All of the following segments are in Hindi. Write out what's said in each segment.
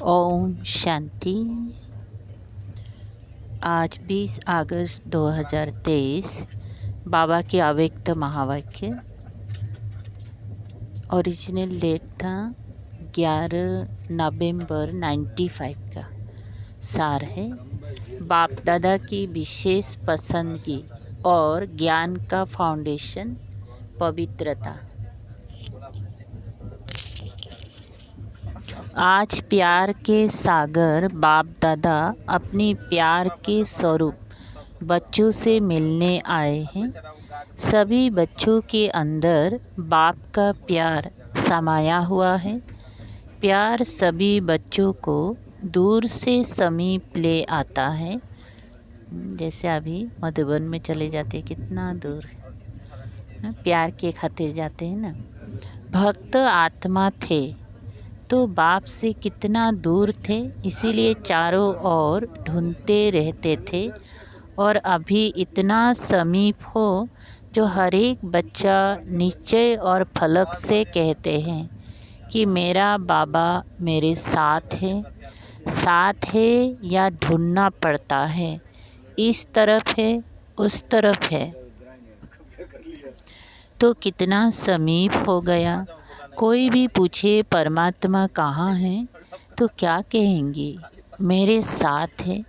ओम शांति। आज 20 अगस्त 2023 बाबा के अव्यक्त महावाक्य। ओरिजिनल डेट था 11 नवंबर 95 का। सार है बाप दादा की विशेष पसंदगी और ज्ञान का फाउंडेशन पवित्रता। आज प्यार के सागर बाप दादा अपनी प्यार के स्वरूप बच्चों से मिलने आए हैं। सभी बच्चों के अंदर बाप का प्यार समाया हुआ है। प्यार सभी बच्चों को दूर से समीप ले आता है। जैसे अभी मधुबन में चले जाते, कितना दूर है, प्यार के खातिर जाते हैं ना। भक्त आत्मा थे तो बाप से कितना दूर थे, इसीलिए चारों ओर ढूंढते रहते थे। और अभी इतना समीप हो जो हर एक बच्चा निश्चय और फलक से कहते हैं कि मेरा बाबा मेरे साथ है या ढूंढना पड़ता है, इस तरफ है उस तरफ है। तो कितना समीप हो गया। कोई भी पूछे परमात्मा कहाँ है तो क्या कहेंगी, मेरे साथ है।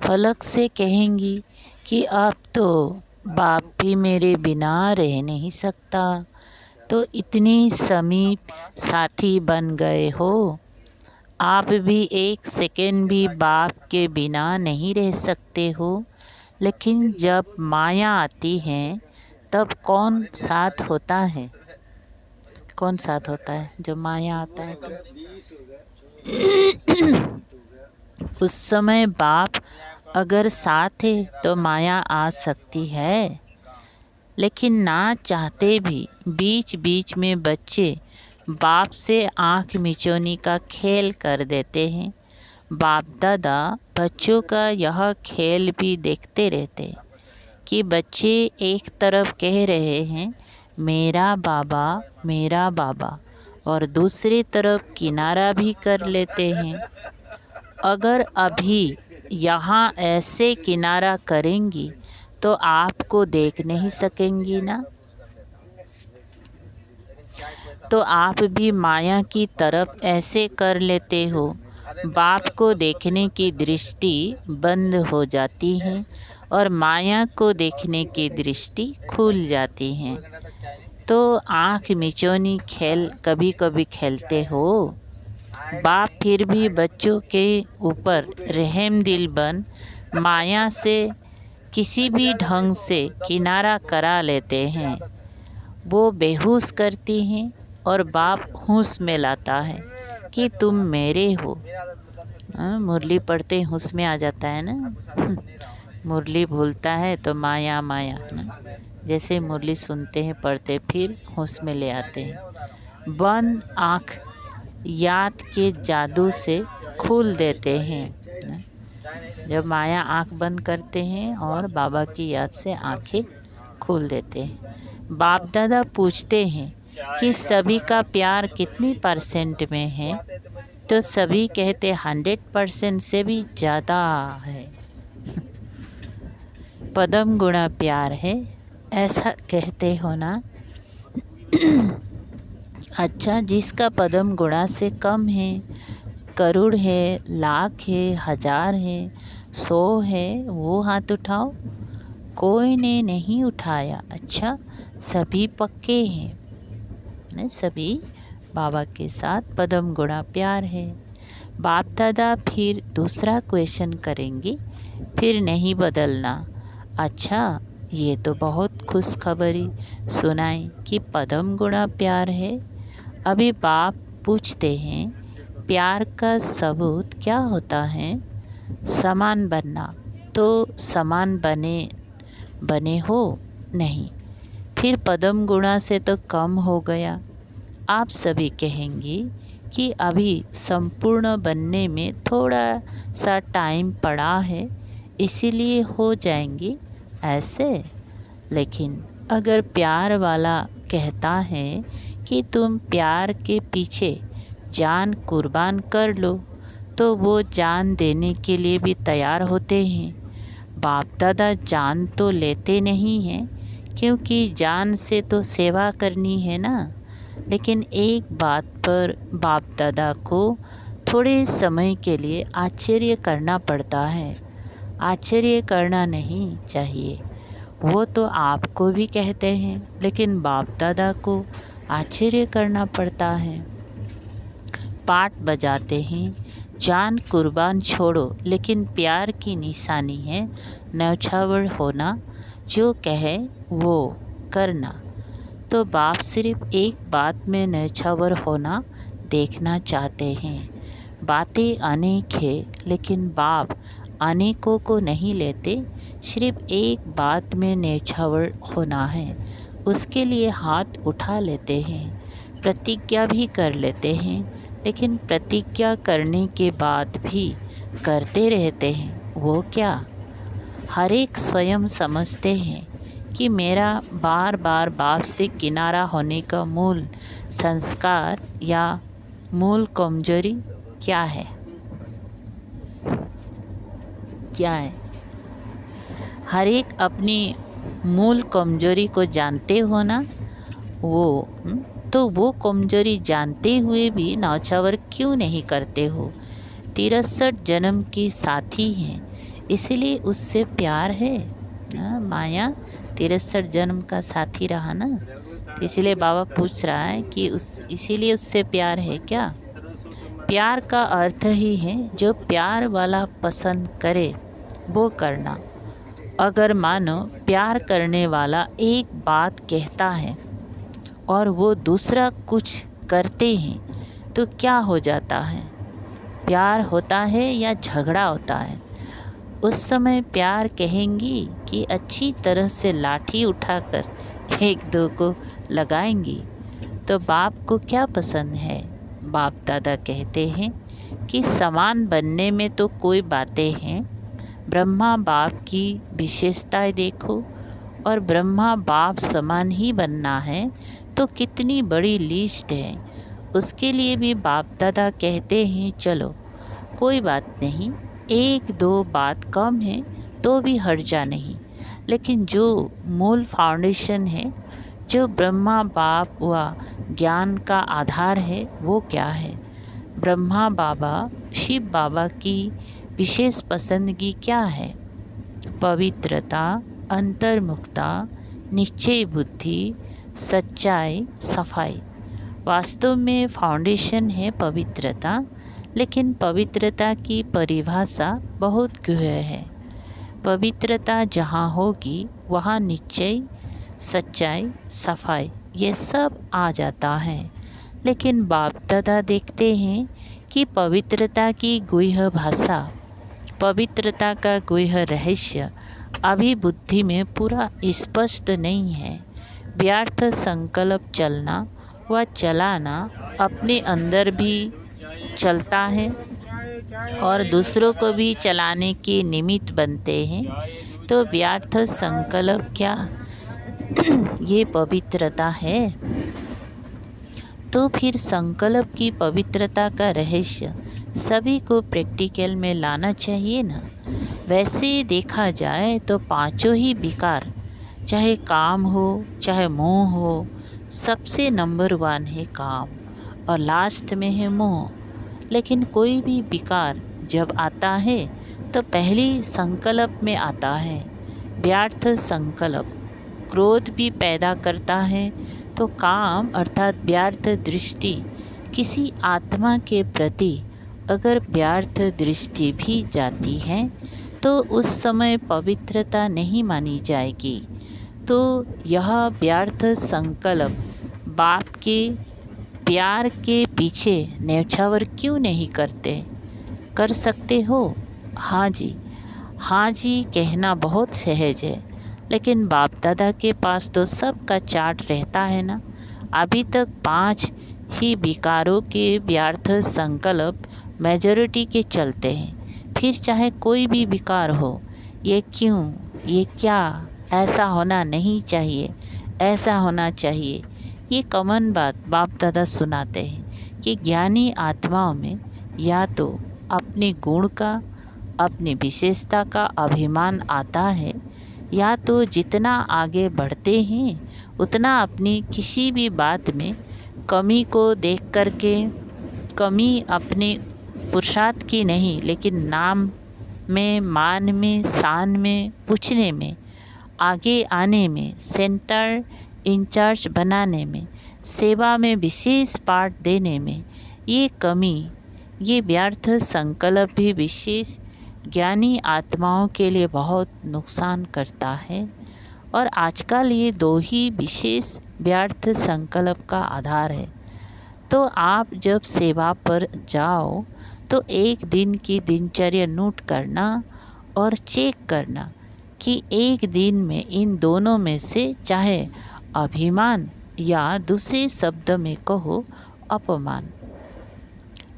फलक से कहेंगी कि अब तो बाप भी मेरे बिना रह नहीं सकता। तो इतनी समीप साथी बन गए हो। आप भी एक सेकेंड भी बाप के बिना नहीं रह सकते हो। लेकिन जब माया आती है तब कौन साथ होता है? कौन साथ होता है? जब माया आता है तो उस समय बाप अगर साथ है तो माया आ सकती है। लेकिन ना चाहते भी बीच बीच में बच्चे बाप से आँख मिचौनी का खेल कर देते हैं। बाप दादा बच्चों का यह खेल भी देखते रहते कि बच्चे एक तरफ कह रहे हैं मेरा बाबा, और दूसरी तरफ किनारा भी कर लेते हैं। अगर अभी यहाँ ऐसे किनारा करेंगी तो आपको देख नहीं सकेंगी ना। तो आप भी माया की तरफ ऐसे कर लेते हो, बाप को देखने की दृष्टि बंद हो जाती है और माया को देखने की दृष्टि खुल जाती है। तो आँख मिचौनी खेल कभी कभी खेलते हो। बाप फिर भी बच्चों के ऊपर रहम दिल बन माया से किसी भी ढंग से किनारा करा लेते हैं। वो बेहोश करती हैं और बाप होश में लाता है कि तुम मेरे हो। मुरली पढ़ते होश में आ जाता है ना। मुरली भूलता है तो माया ना। जैसे मुरली सुनते हैं पढ़ते फिर होश में ले आते हैं। बंद आँख याद के जादू से खोल देते हैं। जब माया आँख बंद करते हैं और बाबा की याद से आँखें खोल देते हैं। बाप दादा पूछते हैं कि सभी का प्यार कितनी % में है, तो सभी कहते 100% से भी ज़्यादा है। पदम गुणा प्यार है, ऐसा कहते हो ना। अच्छा, जिसका पदम गुणा से कम है, करोड़ है, लाख है, 1000 है, 100 है, वो हाथ उठाओ। कोई ने नहीं उठाया। अच्छा, सभी पक्के हैं, सभी बाबा के साथ पदम गुणा प्यार है। बाप दादा फिर दूसरा क्वेश्चन करेंगे, फिर नहीं बदलना। अच्छा, ये तो बहुत खुशखबरी सुनाई कि पदम गुणा प्यार है। अभी बाप पूछते हैं प्यार का सबूत क्या होता है? समान बनना। तो समान बने हो नहीं, फिर पदम गुणा से तो कम हो गया। आप सभी कहेंगे कि अभी संपूर्ण बनने में थोड़ा सा टाइम पड़ा है, इसीलिए हो जाएंगे ऐसे। लेकिन अगर प्यार वाला कहता है कि तुम प्यार के पीछे जान कुर्बान कर लो, तो वो जान देने के लिए भी तैयार होते हैं। बाप दादा जान तो लेते नहीं हैं, क्योंकि जान से तो सेवा करनी है ना। लेकिन एक बात पर बाप दादा को थोड़े समय के लिए आश्चर्य करना पड़ता है। आश्चर्य करना नहीं चाहिए, वो तो आपको भी कहते हैं, लेकिन बाप दादा को आश्चर्य करना पड़ता है। पाठ बजाते हैं, जान कुर्बान छोड़ो, लेकिन प्यार की निशानी है न्यौछावर होना, जो कहे वो करना। तो बाप सिर्फ एक बात में न्यौछावर होना देखना चाहते हैं। बातें अनेक है, लेकिन बाप अनेकों को नहीं लेते, सिर्फ एक बात में न्यौछावर होना है। उसके लिए हाथ उठा लेते हैं, प्रतिज्ञा भी कर लेते हैं, लेकिन प्रतिज्ञा करने के बाद भी करते रहते हैं। वो क्या? हर एक स्वयं समझते हैं कि मेरा बार बार बाप से किनारा होने का मूल संस्कार या मूल कमजोरी क्या है? क्या है? हर एक अपनी मूल कमजोरी को जानते हो ना। तो वो कमजोरी जानते हुए भी न्यौछावर क्यों नहीं करते हो? 63 जन्म की साथी हैं, इसलिए उससे प्यार है ना। माया 63 जन्म का साथी रहा ना, तो इसलिए बाबा पूछ रहा है कि इसीलिए उससे प्यार है क्या? प्यार का अर्थ ही है जो प्यार वाला पसंद करे वो करना। अगर मानो प्यार करने वाला एक बात कहता है और वो दूसरा कुछ करते हैं तो क्या हो जाता है? प्यार होता है या झगड़ा होता है? उस समय प्यार कहेंगी कि अच्छी तरह से लाठी उठाकर एक दो को लगाएंगी। तो बाप को क्या पसंद है? बाप दादा कहते हैं कि समान बनने में तो कोई बातें हैं। ब्रह्मा बाप की विशेषताएं देखो, और ब्रह्मा बाप समान ही बनना है तो कितनी बड़ी लिस्ट है। उसके लिए भी बाप दादा कहते हैं चलो कोई बात नहीं, एक दो बात कम है तो भी हर्जा नहीं। लेकिन जो मूल फाउंडेशन है, जो ब्रह्मा बाप व ज्ञान का आधार है, वो क्या है? ब्रह्मा बाबा शिव बाबा की विशेष पसंदगी क्या है? पवित्रता, अंतर्मुखता, निश्चय बुद्धि, सच्चाई, सफाई। वास्तव में फाउंडेशन है पवित्रता, लेकिन पवित्रता की परिभाषा बहुत गहरी है। पवित्रता जहाँ होगी वहाँ निश्चय, सच्चाई, सफाई ये सब आ जाता है। लेकिन बाप दादा देखते हैं कि पवित्रता की गुह्य भाषा, पवित्रता का गुह्य रहस्य अभी बुद्धि में पूरा स्पष्ट नहीं है। व्यर्थ संकल्प चलना व चलाना अपने अंदर भी चलता है और दूसरों को भी चलाने के निमित्त बनते हैं। तो व्यर्थ संकल्प क्या ये पवित्रता है? तो फिर संकल्प की पवित्रता का रहस्य सभी को प्रैक्टिकल में लाना चाहिए ना। वैसे देखा जाए तो पांचों ही विकार, चाहे काम हो चाहे मोह हो, सबसे नंबर 1 है काम और लास्ट में है मोह। लेकिन कोई भी विकार जब आता है तो पहली संकल्प में आता है। व्यर्थ संकल्प क्रोध भी पैदा करता है। तो काम अर्थात व्यर्थ दृष्टि, किसी आत्मा के प्रति अगर व्यर्थ दृष्टि भी जाती है तो उस समय पवित्रता नहीं मानी जाएगी। तो यह व्यर्थ संकल्प बाप के प्यार के पीछे न्यौछावर क्यों नहीं करते? कर सकते हो? हाँ जी, हाँ जी कहना बहुत सहज है, लेकिन बाप दादा के पास तो सबका चार्ट रहता है ना। अभी तक 5 ही विकारों के व्यर्थ संकल्प मेजॉरिटी के चलते हैं। फिर चाहे कोई भी विकार हो, ये क्यों, ये क्या, ऐसा होना नहीं चाहिए, ऐसा होना चाहिए, ये कॉमन बात बाप दादा सुनाते हैं कि ज्ञानी आत्माओं में या तो अपने गुण का, अपनी विशेषता का अभिमान आता है, या तो जितना आगे बढ़ते हैं उतना अपनी किसी भी बात में कमी को देख करके, कमी अपने पुरुषार्थ की नहीं लेकिन नाम में, मान में, शान में, पूछने में, आगे आने में, सेंटर इंचार्ज बनाने में, सेवा में विशेष पाठ देने में, ये कमी, ये व्यर्थ संकल्प भी विशेष ज्ञानी आत्माओं के लिए बहुत नुकसान करता है। और आजकल ये दो ही विशेष व्यर्थ संकल्प का आधार है। तो आप जब सेवा पर जाओ तो एक दिन की दिनचर्या नोट करना और चेक करना कि एक दिन में इन दोनों में से चाहे अभिमान या दूसरे शब्द में कहो अपमान,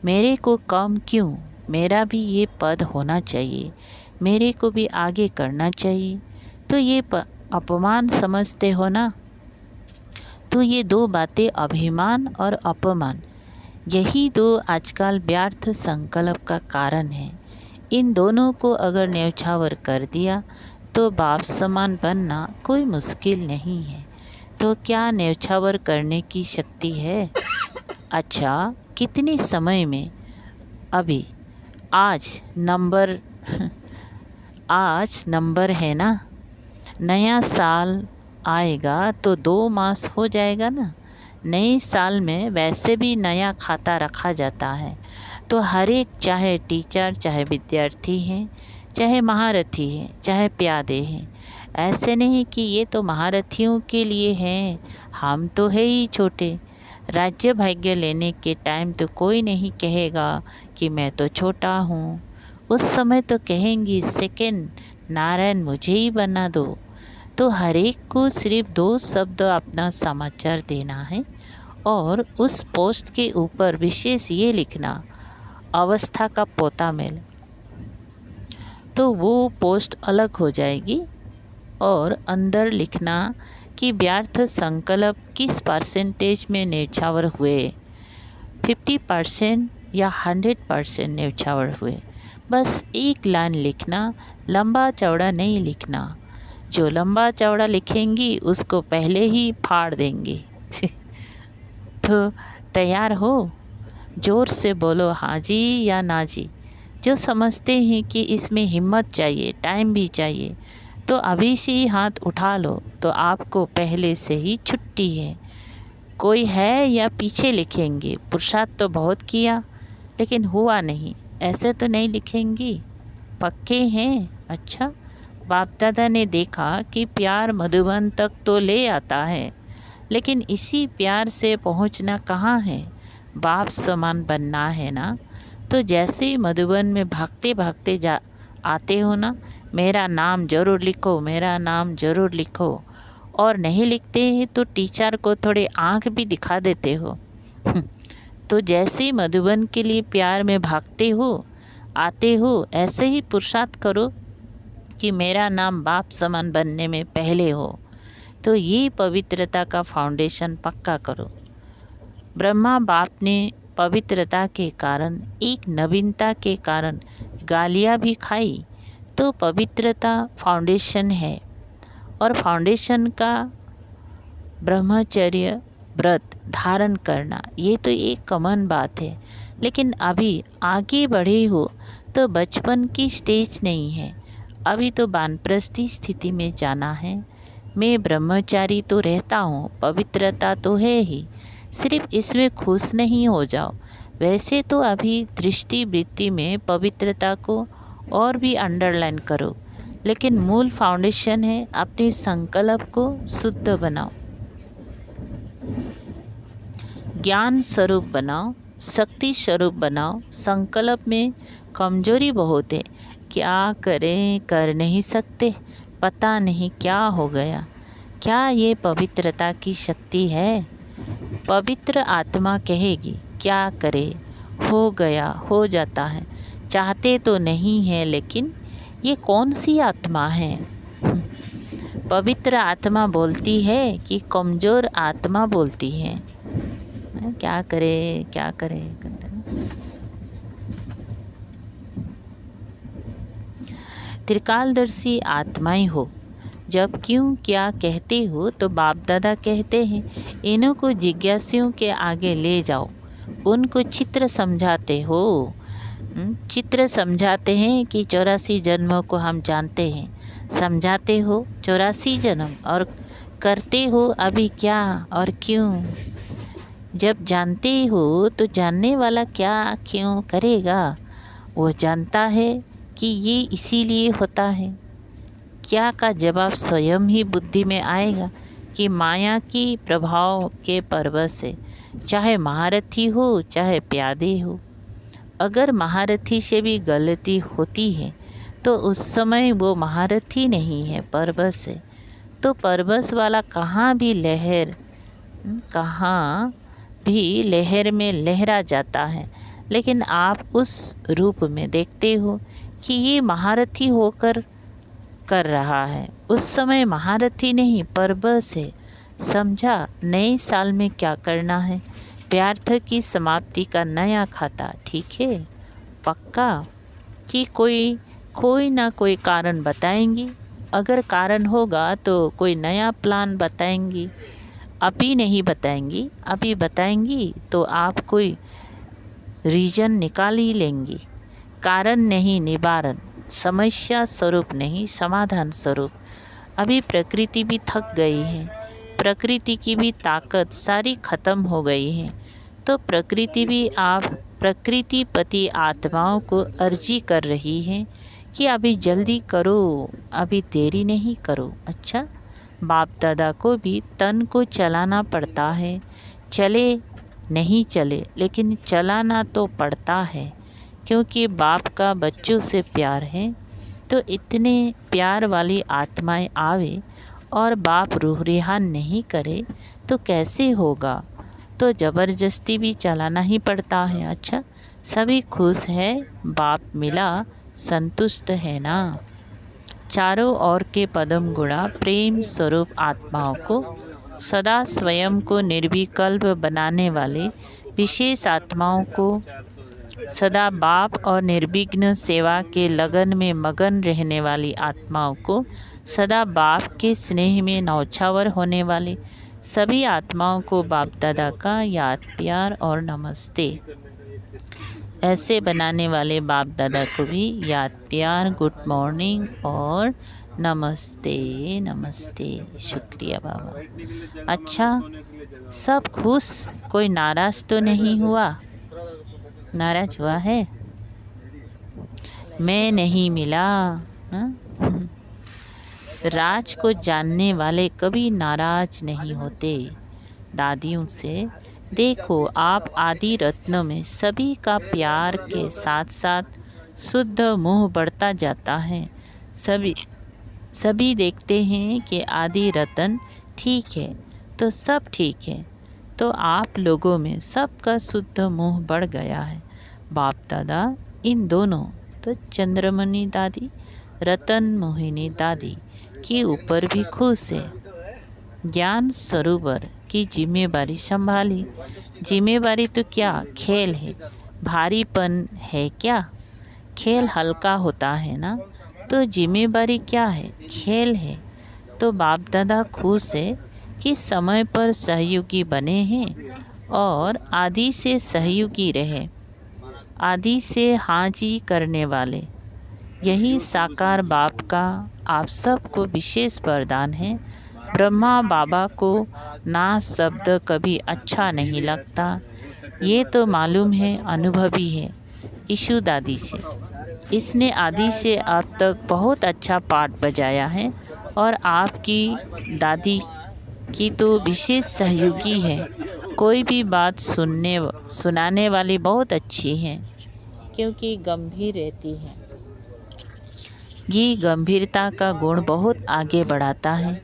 मेरे को कम क्यों, मेरा भी ये पद होना चाहिए, मेरे को भी आगे करना चाहिए, तो ये अपमान समझते हो ना। तो ये दो बातें, अभिमान और अपमान, यही दो आजकल व्यर्थ संकल्प का कारण है। इन दोनों को अगर न्यौछावर कर दिया तो बाप समान बनना कोई मुश्किल नहीं है। तो क्या न्यौछावर करने की शक्ति है? अच्छा, कितने समय में? अभी आज नंबर है ना, नया साल आएगा तो 2 मास हो जाएगा ना। नए साल में वैसे भी नया खाता रखा जाता है। तो हर एक, चाहे टीचर, चाहे विद्यार्थी हैं, चाहे महारथी हैं, चाहे प्यादे हैं, ऐसे नहीं कि ये तो महारथियों के लिए हैं, हम तो है ही छोटे। राज्य भाग्य लेने के टाइम तो कोई नहीं कहेगा कि मैं तो छोटा हूँ। उस समय तो कहेंगी सेकंड नारायण मुझे ही बना दो। तो हर एक को सिर्फ 2 शब्द अपना समाचार देना है और उस पोस्ट के ऊपर विशेष ये लिखना, अवस्था का पोता मेल, तो वो पोस्ट अलग हो जाएगी। और अंदर लिखना कि व्यर्थ संकल्प किस परसेंटेज में न्यौछावर हुए, 50% या 100% न्यौछावर हुए। बस एक लाइन लिखना, लंबा चौड़ा नहीं लिखना। जो लंबा चौड़ा लिखेंगी उसको पहले ही फाड़ देंगे। तो तैयार हो? ज़ोर से बोलो हाँ जी या ना जी। जो समझते हैं कि इसमें हिम्मत चाहिए, टाइम भी चाहिए, तो अभी से ही हाथ उठा लो, तो आपको पहले से ही छुट्टी है। कोई है या पीछे लिखेंगे, पुरुषार्थ तो बहुत किया लेकिन हुआ नहीं, ऐसे तो नहीं लिखेंगी, पक्के हैं? अच्छा, बाप दादा ने देखा कि प्यार मधुबन तक तो ले आता है, लेकिन इसी प्यार से पहुंचना कहाँ है? बाप समान बनना है ना। तो जैसे ही मधुबन में भागते भागते जा आते हो ना, मेरा नाम ज़रूर लिखो, मेरा नाम ज़रूर लिखो, और नहीं लिखते हैं तो टीचर को थोड़े आँख भी दिखा देते हो। तो जैसे ही मधुबन के लिए प्यार में भागते हो, आते हो, ऐसे ही पुरुषार्थ करो कि मेरा नाम बाप समान बनने में पहले हो। तो ये पवित्रता का फाउंडेशन पक्का करो। ब्रह्मा बाप ने पवित्रता के कारण, एक नवीनता के कारण गालियाँ भी खाई, तो पवित्रता फाउंडेशन है। और फाउंडेशन का ब्रह्मचर्य व्रत धारण करना, ये तो एक कॉमन बात है। लेकिन अभी आगे बढ़े हो तो बचपन की स्टेज नहीं है, अभी तो वानप्रस्थी स्थिति में जाना है। मैं ब्रह्मचारी तो रहता हूँ, पवित्रता तो है ही, सिर्फ इसमें खुश नहीं हो जाओ। वैसे तो अभी दृष्टि वृत्ति में पवित्रता को और भी अंडरलाइन करो, लेकिन मूल फाउंडेशन है अपने संकल्प को शुद्ध बनाओ, ज्ञान स्वरूप बनाओ, शक्ति स्वरूप बनाओ। संकल्प में कमजोरी बहुत है, क्या करें कर नहीं सकते, पता नहीं क्या हो गया। क्या ये पवित्रता की शक्ति है? पवित्र आत्मा कहेगी क्या करे, हो गया, हो जाता है, चाहते तो नहीं है, लेकिन ये कौन सी आत्मा है? पवित्र आत्मा बोलती है कि कमज़ोर आत्मा बोलती है? क्या करे, क्या करे, त्रिकालदर्शी आत्माएं हो। जब क्यों क्या कहते हो तो बाप दादा कहते हैं इन्हों को जिज्ञासुओं के आगे ले जाओ, उनको चित्र समझाते हो। चित्र समझाते हैं कि 84 जन्मों को हम जानते हैं, समझाते हो 84 जन्म, और करते हो अभी क्या और क्यों। जब जानते हो तो जानने वाला क्या क्यों करेगा, वो जानता है कि ये इसीलिए होता है। क्या का जवाब स्वयं ही बुद्धि में आएगा कि माया की प्रभाव के परवश है, चाहे महारथी हो चाहे प्यादे हो। अगर महारथी से भी गलती होती है तो उस समय वो महारथी नहीं है, परवश है। तो परवश वाला कहाँ भी लहर में लहरा जाता है, लेकिन आप उस रूप में देखते हो कि ये महारथी होकर कर रहा है। उस समय महारथी नहीं, परवश है। समझा नए साल में क्या करना है? व्यर्थ की समाप्ति का नया खाता, ठीक है? पक्का कि कोई ना कोई कारण बताएंगी। अगर कारण होगा तो कोई नया प्लान बताएंगी। अभी नहीं बताएंगी, अभी बताएंगी तो आप कोई रीजन निकाल ही लेंगी। कारण नहीं, निवारण, समस्या स्वरूप नहीं, समाधान स्वरूप। अभी प्रकृति भी थक गई है, प्रकृति की भी ताकत सारी खत्म हो गई है। तो प्रकृतिपति आत्माओं को अर्जी कर रही है कि अभी जल्दी करो, अभी देरी नहीं करो। अच्छा, बाप दादा को भी तन को चलाना पड़ता है, चले नहीं चले लेकिन चलाना तो पड़ता है, क्योंकि बाप का बच्चों से प्यार है। तो इतने प्यार वाली आत्माएं आवे और बाप रूह रिहान नहीं करे तो कैसे होगा? तो ज़बरदस्ती भी चलाना ही पड़ता है। अच्छा, सभी खुश है, बाप मिला, संतुष्ट है ना? चारों ओर के पदम गुणा प्रेम स्वरूप आत्माओं को सदा स्वयं को निर्विकल्प बनाने वाले विशेष आत्माओं को, सदा बाप और निर्विघ्न सेवा के लगन में मगन रहने वाली आत्माओं को, सदा बाप के स्नेह में नौछावर होने वाले सभी आत्माओं को बाप दादा का याद, प्यार और नमस्ते। ऐसे बनाने वाले बाप दादा को भी याद, प्यार, गुड मॉर्निंग और नमस्ते नमस्ते। शुक्रिया बाबा। अच्छा, सब खुश, कोई नाराज़ तो नहीं हुआ? नाराज़ हुआ है? मैं नहीं मिला। राज को जानने वाले कभी नाराज नहीं होते। दादियों से देखो, आप आदि रत्नों में सभी का प्यार के साथ साथ शुद्ध मोह बढ़ता जाता है। सभी देखते हैं कि आदि रत्न ठीक है तो सब ठीक है। तो आप लोगों में सबका शुद्ध मोह बढ़ गया है। बाप दादा इन दोनों, तो चंद्रमणि दादी, रतन मोहिनी दादी के ऊपर भी खुश है। ज्ञान सरोवर की जिम्मेवारी संभाली। जिम्मेवारी तो क्या, खेल है, भारीपन है क्या? खेल हल्का होता है ना, तो जिम्मेवारी क्या है? खेल है। तो बाप दादा खुश है कि समय पर सहयोगी बने हैं और आदि से सहयोगी रहे, आदि से हाजी करने वाले। यही साकार बाप का आप सबको विशेष वरदान है। ब्रह्मा बाबा को ना शब्द कभी अच्छा नहीं लगता, ये तो मालूम है, अनुभवी है। ईशु दादी से, इसने आदि से अब तक बहुत अच्छा पाठ बजाया है और आपकी दादी की तो विशेष सहयोगी है। कोई भी बात सुनाने वाली बहुत अच्छी है, क्योंकि गंभीर रहती है। ये गंभीरता का गुण बहुत आगे बढ़ाता है।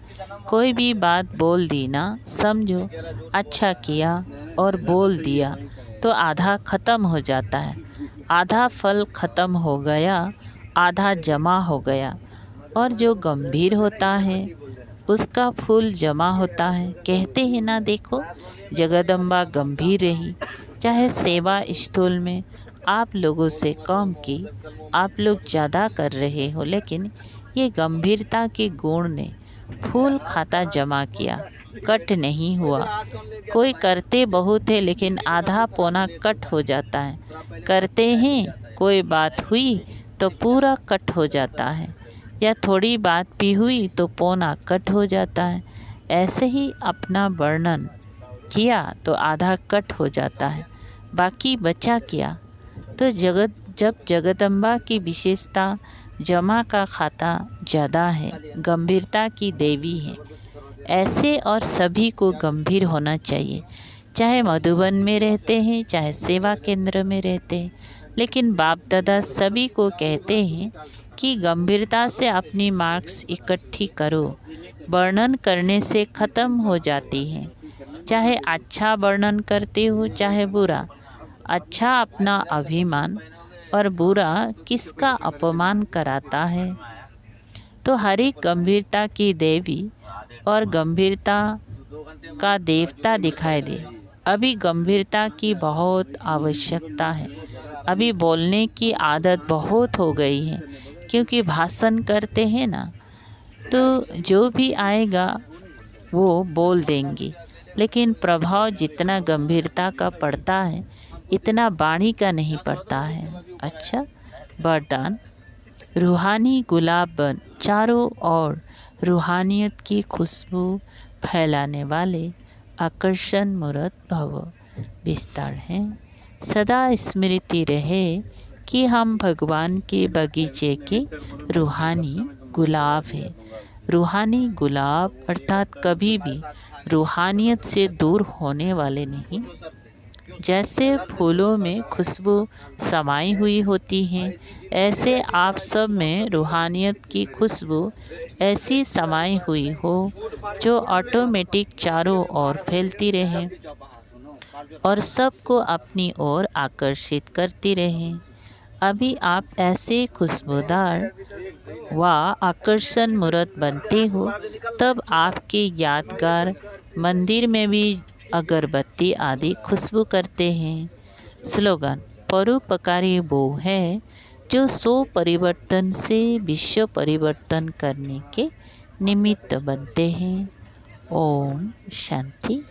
कोई भी बात बोल दी ना, समझो अच्छा किया और बोल दिया तो आधा ख़त्म हो जाता है। आधा फल ख़त्म हो गया, आधा जमा हो गया। और जो गंभीर होता है उसका फूल जमा होता है। कहते हैं ना, देखो जगदम्बा गंभीर रही, चाहे सेवा स्थूल में आप लोगों से कम की आप लोग ज़्यादा कर रहे हो, लेकिन ये गंभीरता के गुण ने फूल खाता जमा किया, कट नहीं हुआ। कोई करते बहुत है लेकिन आधा पौना कट हो जाता है। करते हैं कोई बात हुई तो पूरा कट हो जाता है, या थोड़ी बात भी हुई तो पौना कट हो जाता है। ऐसे ही अपना वर्णन किया तो आधा कट हो जाता है, बाकी बचा क्या। तो जब जगदम्बा की विशेषता जमा का खाता ज़्यादा है, गंभीरता की देवी है। ऐसे और सभी को गंभीर होना चाहिए, चाहे मधुबन में रहते हैं चाहे सेवा केंद्र में रहते हैं। लेकिन बाप दादा सभी को कहते हैं कि गंभीरता से अपनी मार्क्स इकट्ठी करो। वर्णन करने से ख़त्म हो जाती है, चाहे अच्छा वर्णन करते हो चाहे बुरा। अच्छा अपना अभिमान और बुरा किसका अपमान कराता है। तो हर एक गंभीरता की देवी और गंभीरता का देवता दिखाई दे। अभी गंभीरता की बहुत आवश्यकता है। अभी बोलने की आदत बहुत हो गई है, क्योंकि भाषण करते हैं ना, तो जो भी आएगा वो बोल देंगे, लेकिन प्रभाव जितना गंभीरता का पड़ता है इतना वाणी का नहीं पड़ता है। अच्छा, वरदान। रूहानी गुलाब बन, चारों ओर रूहानियत की खुशबू फैलाने वाले आकर्षण मूर्त भव। विस्तार है। सदा स्मृति रहे कि हम भगवान के बगीचे के रूहानी गुलाब है। रूहानी गुलाब अर्थात कभी भी रूहानियत से दूर होने वाले नहीं। जैसे फूलों में खुशबू समाई हुई होती है, ऐसे आप सब में रूहानियत की खुशबू ऐसी समाई हुई हो जो ऑटोमेटिक चारों ओर फैलती रहे और सबको अपनी ओर आकर्षित करती रहे। अभी आप ऐसे खुशबूदार व आकर्षण मूर्त बनते हो, तब आपके यादगार मंदिर में भी अगरबत्ती आदि खुशबू करते हैं। स्लोगन। परोपकारी वो है जो सो परिवर्तन से विश्व परिवर्तन करने के निमित्त बनते हैं। ओम शांति।